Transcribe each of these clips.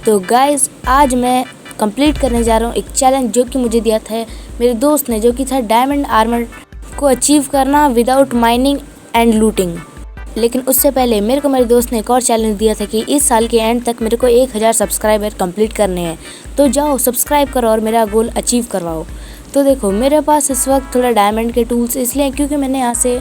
तो गाइस आज मैं कंप्लीट करने जा रहा हूँ एक चैलेंज जो कि मुझे दिया था मेरे दोस्त ने, जो कि था डायमंड आर्मर को अचीव करना विदाउट माइनिंग एंड लूटिंग। लेकिन उससे पहले मेरे दोस्त ने एक और चैलेंज दिया था कि इस साल के एंड तक मेरे को 1000 सब्सक्राइबर कंप्लीट करने हैं। तो जाओ सब्सक्राइब करो और मेरा गोल अचीव करवाओ। तो देखो मेरे पास इस वक्त थोड़ा डायमंड के टूल्स इसलिए क्योंकि मैंने यहाँ से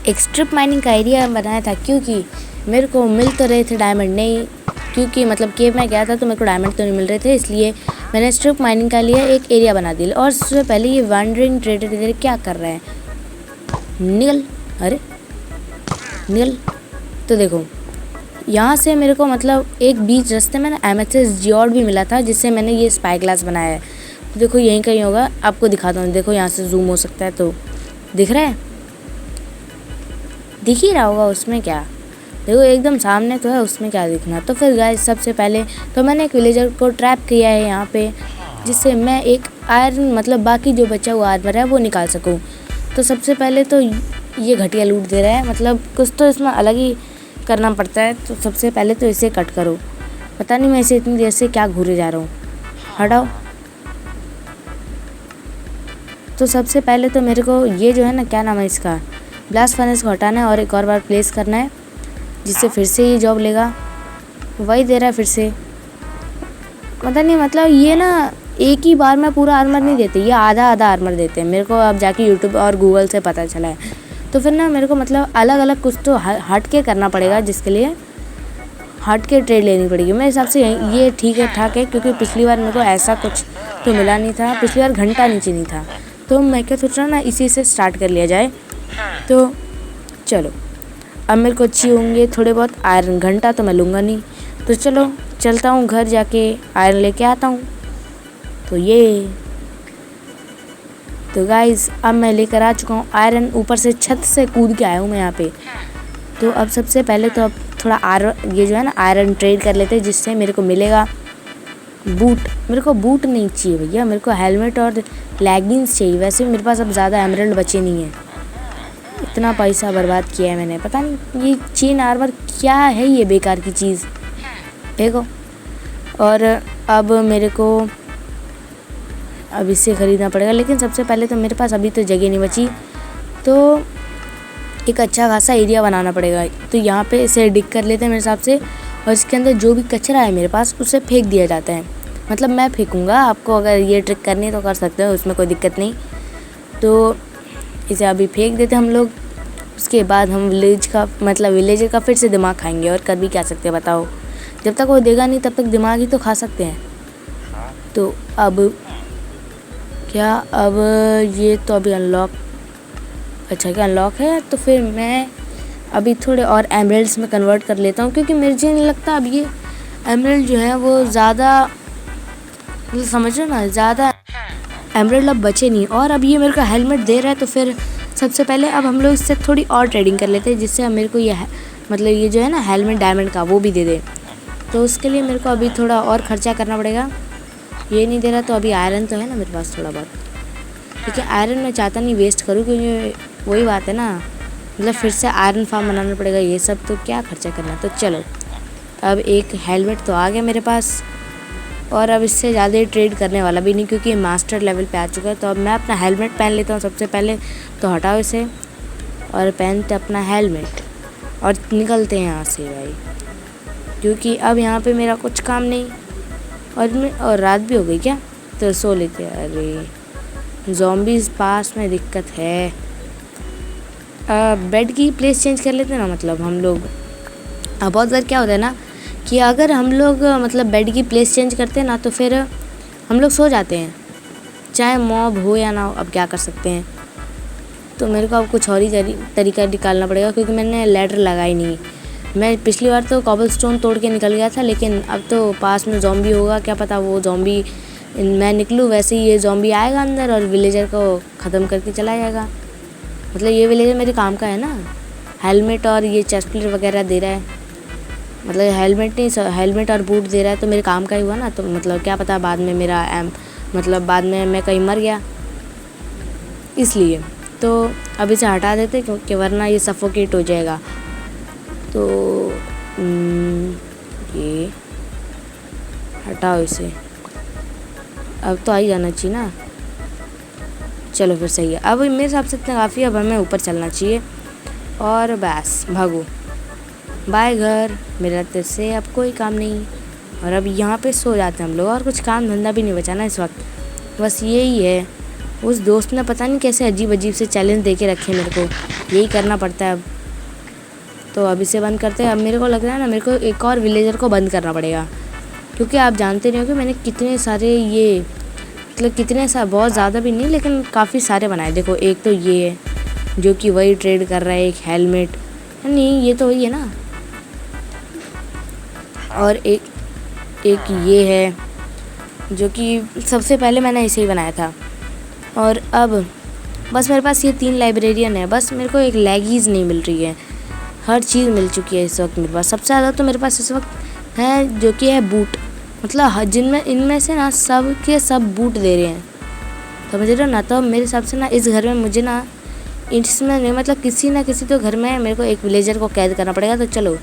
एक स्ट्रिप माइनिंग का एरिया बनाया था, क्योंकि मेरे को मिल तो रहे थे डायमंड नहीं, क्योंकि मतलब केव में गया था तो मेरे को डायमंड तो नहीं मिल रहे थे, इसलिए मैंने स्ट्रिप माइनिंग का लिए एक एरिया बना दिया। और उससे पहले ये वैंडरिंग ट्रेडर इधर क्या कर रहे हैं, निकल, अरे निकल। तो देखो यहाँ से मेरे को मतलब एक बीच रास्ते में ना एमेथिस्ट जियोड भी मिला था, जिससे मैंने ये स्पाई ग्लास बनाया है। तो देखो यहीं कहीं होगा, आपको दिखाता हूँ। देखो यहाँ से जूम हो सकता है, तो दिख रहा है, दिख ही रहा होगा, उसमें क्या, देखो एकदम सामने तो है, उसमें क्या दिखना। तो फिर गाइस सबसे पहले तो मैंने एक विलेजर को ट्रैप किया है यहाँ पे, जिससे मैं एक आयरन मतलब बाकी जो बचा हुआ आर्मर है वो निकाल सकूँ। तो सबसे पहले तो ये घटिया लूट दे रहा है, मतलब कुछ तो इसमें अलग ही करना पड़ता है। तो सबसे पहले तो इसे कट करो। पता नहीं मैं इसे इतनी देर से क्या घूरे जा रहा हूँ, हटाओ। तो सबसे पहले तो मेरे को ये जो है ना, क्या नाम है इसका, ब्लास्ट फर्नेस को हटाना है और एक और बार प्लेस करना है, जिससे फिर से ये जॉब लेगा। वही दे रहा है फिर से, पता नहीं मतलब ये ना एक ही बार में पूरा आर्मर नहीं देते, ये आधा आधा आर्मर देते हैं। मेरे को अब जाके यूट्यूब और गूगल से पता चला है। तो फिर ना मेरे को मतलब अलग अलग कुछ तो हट के करना पड़ेगा, जिसके लिए हट के ट्रेड लेनी पड़ेगी। मेरे हिसाब से ये ठीक है, ठाक है, क्योंकि पिछली बार मेरे को ऐसा कुछ तो मिला नहीं था, पिछली बार घंटा नीचे नहीं था। तो मैं क्या सोच रहा ना, इसी से स्टार्ट कर लिया जाए। तो चलो अब मेरे को अच्छी होंगे थोड़े बहुत आयरन, घंटा तो मैं लूँगा नहीं। तो चलो चलता हूँ घर, जाके आयरन लेके आता हूँ। तो ये तो गाइस अब मैं लेकर आ चुका हूँ आयरन, ऊपर से छत से कूद के आया हूँ मैं यहाँ पे। तो अब सबसे पहले तो अब थोड़ा ये जो है ना आयरन ट्रेड कर लेते हैं, जिससे मेरे को मिलेगा बूट। मेरे को बूट नहीं चाहिए भैया, मेरे को हेलमेट और लेगिंग्स चाहिए। वैसे भी मेरे पास अब ज़्यादा एमरल्ड बचे नहीं हैं, इतना पैसा बर्बाद किया है मैंने। पता नहीं ये चेन आर्मर क्या है, ये बेकार की चीज़, देखो। और अब मेरे को अब इससे ख़रीदना पड़ेगा, लेकिन सबसे पहले तो मेरे पास अभी तो जगह नहीं बची, तो एक अच्छा खासा एरिया बनाना पड़ेगा। तो यहाँ पे इसे डिग कर लेते हैं मेरे हिसाब से, और इसके अंदर जो भी कचरा है मेरे पास उसे फेंक दिया जाता है। मतलब मैं फेंकूँगा, आपको अगर ये ट्रिक करनी है तो कर सकते हो, उसमें कोई दिक्कत नहीं। तो इसे अभी फेंक देते हम लोग। उसके बाद हम विलेजर का फिर से दिमाग खाएंगे, और कर भी क्या सकते हैं बताओ। जब तक वो देगा नहीं तब तक दिमाग ही तो खा सकते हैं। तो अब क्या, अब ये तो अभी अनलॉक, अच्छा क्या अनलॉक है। तो फिर मैं अभी थोड़े और एमरल्ड्स में कन्वर्ट कर लेता हूँ, क्योंकि मुझे नहीं लगता अब ये एमरल्ड जो है वो ज़्यादा, मतलब समझ लो ना, ज़्यादा एमरल्ड अब बचे नहीं। और अब ये मेरे को हेलमेट दे रहा है, तो फिर सबसे पहले अब हम लोग इससे थोड़ी और ट्रेडिंग कर लेते हैं, जिससे अब मेरे को ये मतलब ये जो है ना हेलमेट डायमंड का वो भी दे दे। तो उसके लिए मेरे को अभी थोड़ा और ख़र्चा करना पड़ेगा। ये नहीं दे रहा, तो अभी आयरन तो है ना मेरे पास थोड़ा बहुत, क्योंकि आयरन मैं चाहता नहीं वेस्ट करूँ, क्योंकि वही बात है ना, मतलब फिर से आयरन फार्म बनाना पड़ेगा, ये सब तो क्या खर्चा करना। तो चलो अब एक हेलमेट तो आ गया मेरे पास, और अब इससे ज़्यादा ट्रेड करने वाला भी नहीं, क्योंकि मास्टर लेवल पे आ चुका है। तो अब मैं अपना हेलमेट पहन लेता हूँ सबसे पहले। तो हटाओ इसे और पहनते अपना हेलमेट और निकलते हैं यहाँ से भाई, क्योंकि अब यहाँ पे मेरा कुछ काम नहीं। और रात भी हो गई क्या, तो सो लेते हैं। अरे ज़ॉम्बीज़ पास में दिक्कत है। बेड की प्लेस चेंज कर लेते हैं ना, मतलब हम लोग बहुत बार क्या होता है ना कि अगर हम लोग मतलब बेड की प्लेस चेंज करते हैं ना, तो फिर हम लोग सो जाते हैं, चाहे मॉब हो या ना हो, अब क्या कर सकते हैं। तो मेरे को अब कुछ और ही तरीका निकालना पड़ेगा, क्योंकि मैंने लैडर लगाई नहीं। मैं पिछली बार तो कॉबलस्टोन तोड़ के निकल गया था, लेकिन अब तो पास में ज़ॉम्बी होगा, क्या पता वो ज़ॉम्बी मैं निकलूँ वैसे ही ये ज़ॉम्बी आएगा अंदर और विलेजर को ख़त्म करके चला जाएगा। मतलब ये विलेजर मेरे काम का है ना, हेलमेट और ये चेस्ट प्लेट वगैरह दे रहा है, मतलब हेलमेट नहीं, हेलमेट और बूट दे रहा है, तो मेरे काम का ही हुआ ना। तो मतलब क्या पता बाद में मेरा मतलब बाद में मैं कहीं मर गया, इसलिए तो अब इसे हटा देते, क्योंकि वरना ये सफोकेट हो जाएगा। तो ये हटाओ इसे। अब तो आ ही जाना चाहिए ना। चलो फिर सही है। अब मेरे हिसाब से इतना काफ़ी है। अब हमें ऊपर चलना चाहिए और बस भागो बाय घर। मेरा तेरे से अब कोई काम नहीं। और अब यहाँ पे सो जाते हैं हम लोग और कुछ काम धंधा भी नहीं बचा ना इस वक्त। बस यही है। उस दोस्त ने पता नहीं कैसे अजीब अजीब से चैलेंज दे के रखे मेरे को। यही करना पड़ता है अब। तो अब इसे बंद करते हैं। अब मेरे को लग रहा है ना मेरे को एक और विलेजर को बंद करना पड़ेगा, क्योंकि आप जानते नहीं हो कि मैंने कितने सारे ये मतलब कितने सारे, बहुत ज़्यादा भी नहीं लेकिन काफ़ी सारे बनाए। देखो एक तो ये है जो कि वही ट्रेड कर रहा है, एक हेलमेट नहीं ये तो वही है ना, और एक ये है जो कि सबसे पहले मैंने इसे ही बनाया था। और अब बस मेरे पास ये 3 लाइब्रेरियन है। बस मेरे को एक लैगीज नहीं मिल रही है। हर चीज़ मिल चुकी है इस वक्त मेरे पास। सबसे ज़्यादा तो मेरे पास इस वक्त है जो कि है बूट। मतलब जिनमें इनमें से ना सब के सब बूट दे रहे हैं, समझ रहे हो ना। तो मेरे हिसाब से ना इस घर में मुझे ना इसमें नहीं मतलब किसी ना किसी तो घर में मेरे को एक विलेजर को कैद करना पड़ेगा। तो चलो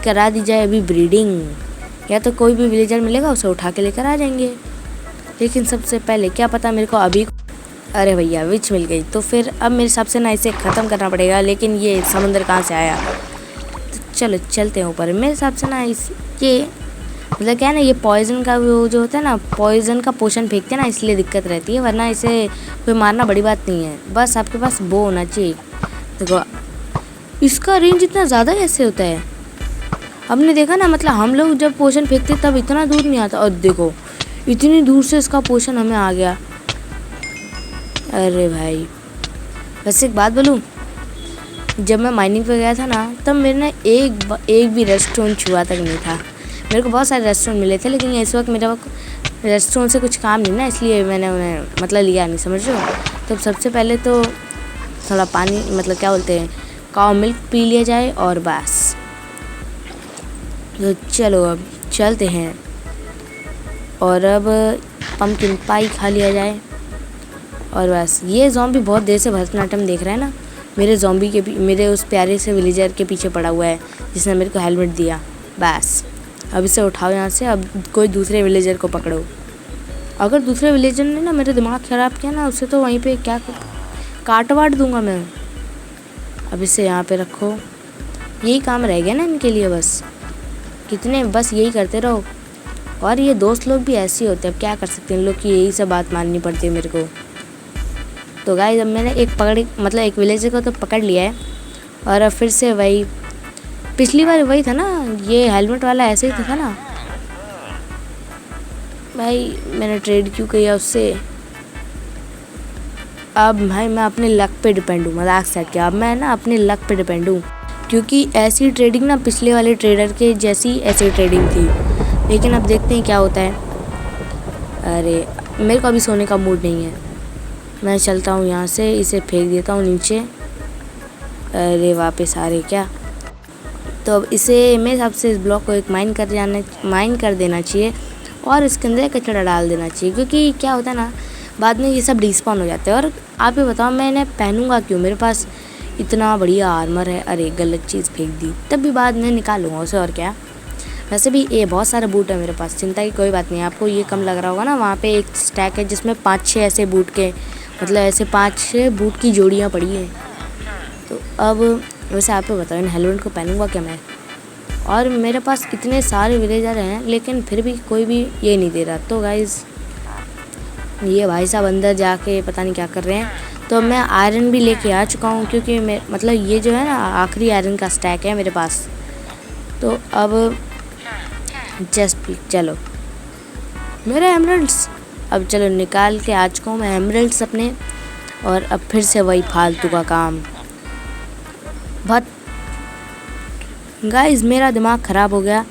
करा दी जाए अभी ब्रीडिंग, या तो कोई भी विलेजर मिलेगा उसे उठा के लेकर आ जाएंगे। लेकिन सबसे पहले क्या पता मेरे को अभी, अरे भैया विच मिल गई। तो फिर अब मेरे हिसाब से ना इसे ख़त्म करना पड़ेगा। लेकिन ये समुंदर कहाँ से आया। तो चलो चलते हैं ऊपर। मेरे हिसाब से ना इस ये मतलब क्या है ना, ये पॉइज़न का वो जो होता है ना, पॉइज़न का पोशन फेंकते हैं ना, इसलिए दिक्कत रहती है। वरना इसे कोई मारना बड़ी बात नहीं है। बस आपके पास बो होना चाहिए। देखो इसका रेंज इतना ज़्यादा कैसे होता है। हमने देखा ना मतलब हम लोग जब पोशन फेंकते तब इतना दूर नहीं आता, और देखो इतनी दूर से इसका पोशन हमें आ गया। अरे भाई बस एक बात बोलूँ, जब मैं माइनिंग पे गया था ना तब मेरे ना एक भी रेस्टोरेंट छुआ तक नहीं था। मेरे को बहुत सारे रेस्टोरेंट मिले थे लेकिन इस वक्त मेरा रेस्टोरेंट से कुछ काम नहीं ना, इसलिए मैंने उन्हें मतलब लिया नहीं, समझ रहे हो। तो सबसे पहले तो थोड़ा पानी मतलब क्या बोलते हैं काऊ मिल्क पी लिया जाए और बस। तो चलो अब चलते हैं और अब पम्पकिन पाई खा लिया जाए और बस। ये ज़ॉम्बी बहुत देर से भरतनाट्यम देख रहा है ना, मेरे उस प्यारे से विलेजर के पीछे पड़ा हुआ है जिसने मेरे को हेलमेट दिया। बस अब इसे उठाओ यहाँ से। अब कोई दूसरे विलेजर को पकड़ो। अगर दूसरे विलेजर ने ना मेरा दिमाग ख़राब किया ना, उसे तो वहीं पे क्या काट वाट दूंगा मैं। अब इसे यहाँ पे रखो। यही काम रह गया ना इनके लिए, बस कितने बस यही करते रहो। और ये दोस्त लोग भी ऐसे ही होते हैं, अब क्या कर सकते हैं इन लोग की यही सब बात माननी पड़ती है मेरे को। तो गाइस अब मैंने एक विलेजर को तो पकड़ लिया है। और अब फिर से वही पिछली बार वही था ना, ये हेलमेट वाला ऐसे ही था ना भाई। मैंने ट्रेड क्यों किया उससे। अब भाई मैं अपने लक पे डिपेंड हूँ, मजाक से क्या। अब मैं ना अपने लक पे डिपेंड हूँ, क्योंकि ऐसी ट्रेडिंग ना पिछले वाले ट्रेडर के जैसी ऐसी ट्रेडिंग थी। लेकिन अब देखते हैं क्या होता है। अरे मेरे को अभी सोने का मूड नहीं है। मैं चलता हूँ यहाँ से, इसे फेंक देता हूँ नीचे। अरे वापस आ रहे क्या। तो अब इसे मेरे हिसाब से इस ब्लॉक को एक माइन कर देना चाहिए और इसके अंदर कचरा डाल देना चाहिए, क्योंकि क्या होता है ना बाद में ये सब डिस्पॉन हो जाते हैं। और आप ही बताओ मैं इन्हें पहनूंगा क्यों, मेरे पास इतना बढ़िया आर्मर है। अरे गलत चीज़ फेंक दी, तब भी बाद में निकालूंगा उसे और क्या। वैसे भी ये बहुत सारे बूट है मेरे पास, चिंता की कोई बात नहीं। आपको ये कम लग रहा होगा ना, वहाँ पे एक स्टैक है जिसमें 5-6 ऐसे बूट के मतलब ऐसे 5-6 बूट की जोड़ियाँ पड़ी हैं। तो अब वैसे आपको बताओ इन हेलमेट को पहनूंगा क्या मैं। और मेरे पास इतने सारे विलेजर हैं लेकिन फिर भी कोई भी ये नहीं दे रहा। तो गाइज़ ये भाई साहब अंदर जाके पता नहीं क्या कर रहे हैं। तो मैं आयरन भी लेके आ चुका हूँ, क्योंकि मतलब ये जो है ना आखिरी आयरन का स्टैक है मेरे पास। तो अब जस्ट चलो मेरे एमरल्ड्स, अब चलो निकाल के आ चुका हूँ मैं एमरल्ड्स अपने। और अब फिर से वही फालतू का काम। बहुत गाइस मेरा दिमाग ख़राब हो गया,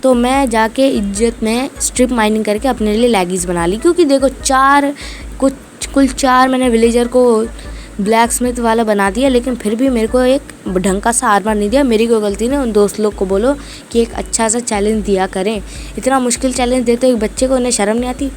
तो मैं जाके इज्जत में स्ट्रिप माइनिंग करके अपने लिए लैगीज बना ली। क्योंकि देखो कुल 4 मैंने विलेजर को ब्लैक स्मिथ वाला बना दिया, लेकिन फिर भी मेरे को एक ढंग का सा आर्मर नहीं दिया। मेरी कोई गलती नहीं। उन दोस्त लोग को बोलो कि एक अच्छा सा चैलेंज दिया करें। इतना मुश्किल चैलेंज देते एक बच्चे को, उन्हें शर्म नहीं आती।